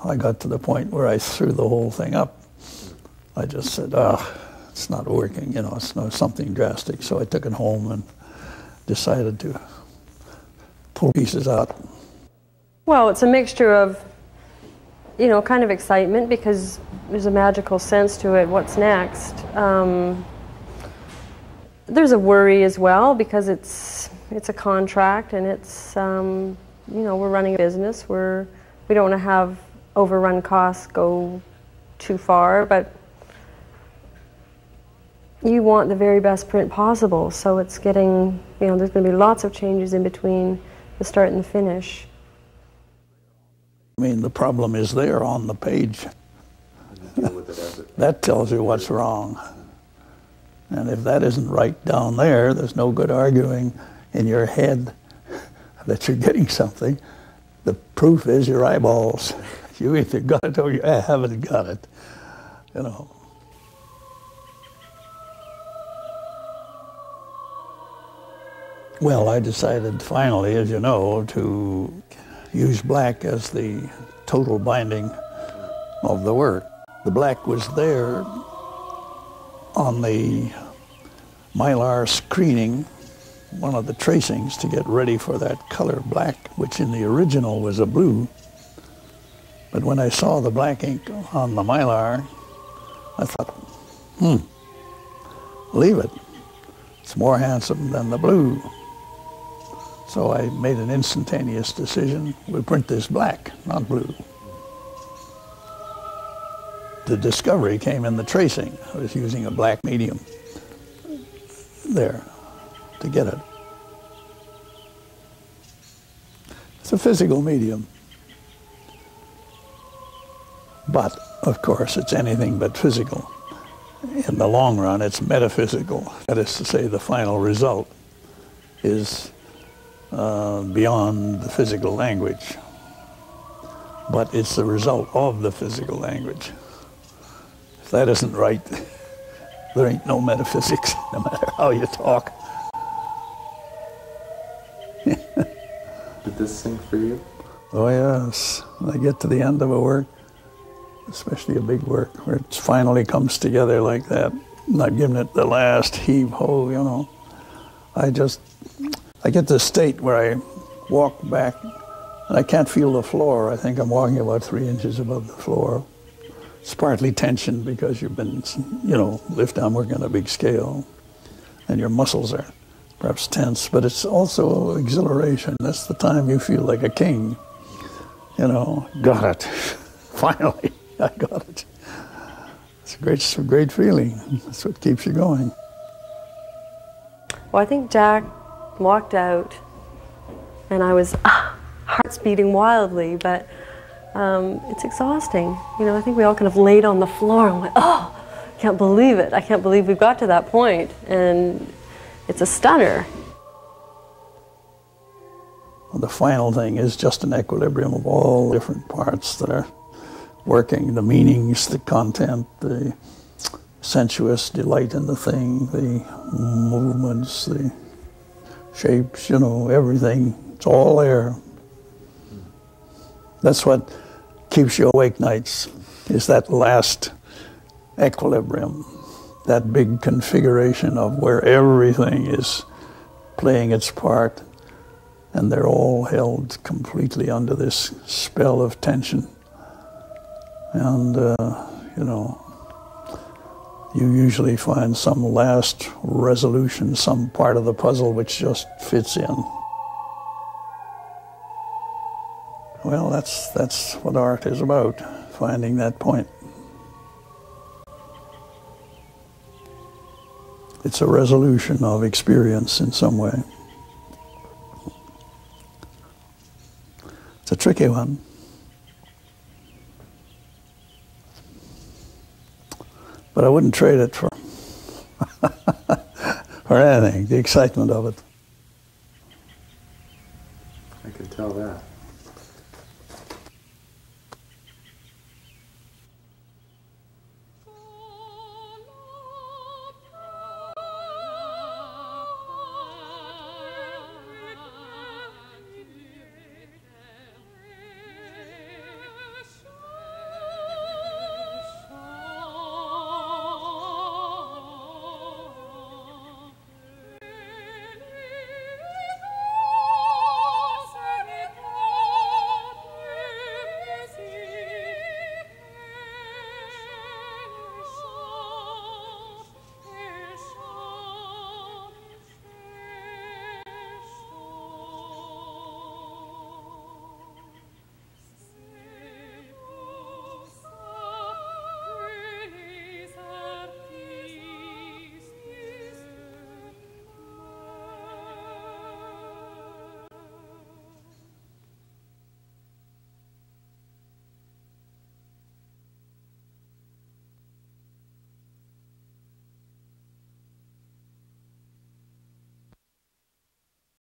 I got to the point where I threw the whole thing up. I just said, it's not working, you know, it's something drastic. So I took it home and decided to pull pieces out. Well, it's a mixture of, you know, kind of excitement because there's a magical sense to it. What's next? There's a worry as well because it's a contract and it's, you know, we're running a business. We don't want to have overrun costs go too far, but you want the very best print possible. So it's getting, you know, there's going to be lots of changes in between the start and the finish. I mean, the problem is there on the page. That tells you what's wrong. And if that isn't right down there, there's no good arguing in your head that you're getting something. The proof is your eyeballs. You either got it or you haven't got it, you know. Well, I decided finally, as you know, to use black as the total binding of the work. The black was there on the mylar screening, one of the tracings to get ready for that color black, which in the original was a blue. But when I saw the black ink on the mylar, I thought, leave it. It's more handsome than the blue. So I made an instantaneous decision. We'll print this black, not blue. The discovery came in the tracing. I was using a black medium there to get it. It's a physical medium. But, of course, it's anything but physical. In the long run, it's metaphysical. That is to say, the final result is beyond the physical language. But it's the result of the physical language. If that isn't right, there ain't no metaphysics, no matter how you talk. Did this sing for you? Oh yes. When I get to the end of a work, especially a big work, where it finally comes together like that, and I've given it the last heave-ho, you know, I get to a state where I walk back and I can't feel the floor. I think I'm walking about 3 inches above the floor. It's partly tension because you've been, you know, lift down working on a big scale and your muscles are perhaps tense, but it's also exhilaration. That's the time you feel like a king. You know, got it. Finally, I got it. It's a great feeling. That's what keeps you going. Well, I think Jack walked out and I was heart's beating wildly, but it's exhausting. You know, I think we all kind of laid on the floor and went, oh, I can't believe it. I can't believe we've got to that point. And it's a stunner. Well, the final thing is just an equilibrium of all different parts that are working, the meanings, the content, the sensuous delight in the thing, the movements, the shapes, you know, everything. It's all there. That's what keeps you awake nights, is that last equilibrium, that big configuration of where everything is playing its part and they're all held completely under this spell of tension. And, you know, you usually find some last resolution, some part of the puzzle which just fits in. Well, that's what art is about, finding that point. It's a resolution of experience in some way. It's a tricky one. But I wouldn't trade it for anything, the excitement of it. I can tell that.